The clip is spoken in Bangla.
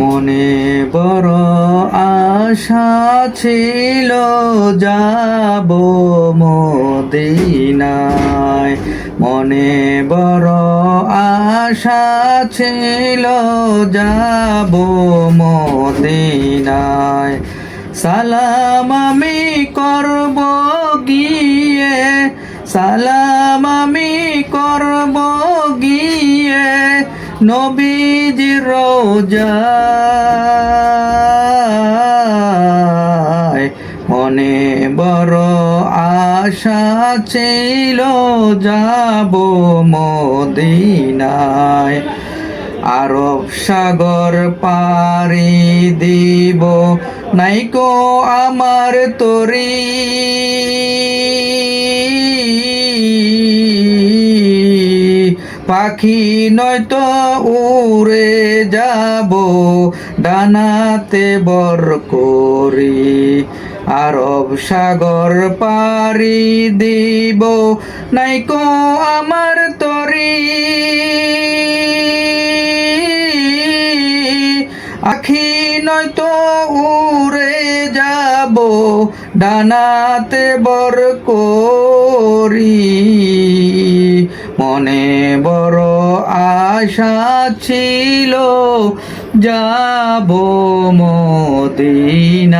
মনে বড় আশা ছিল যাব মদিনায়, মনে বড় আশা ছিল যাব মদিনায়। সালাম আমি করব গিয়ে, সালাম আমি করব গিয়ে নবীজির রওজায়। মনে বড় আশা ছিল যাব মদিনায়। আরব সাগর পাড়ি দিব নাইকো আমার তরি, পাখি নয়তো উড়ে যাব ডানাতে বর করি। আরব সাগর পাড়ি দিব নাইকো আমার তরি, আখি নয়তো উড়ে যাব ডানাতে বর করি। মনে বড় আশা ছিল যাব মদিনায়।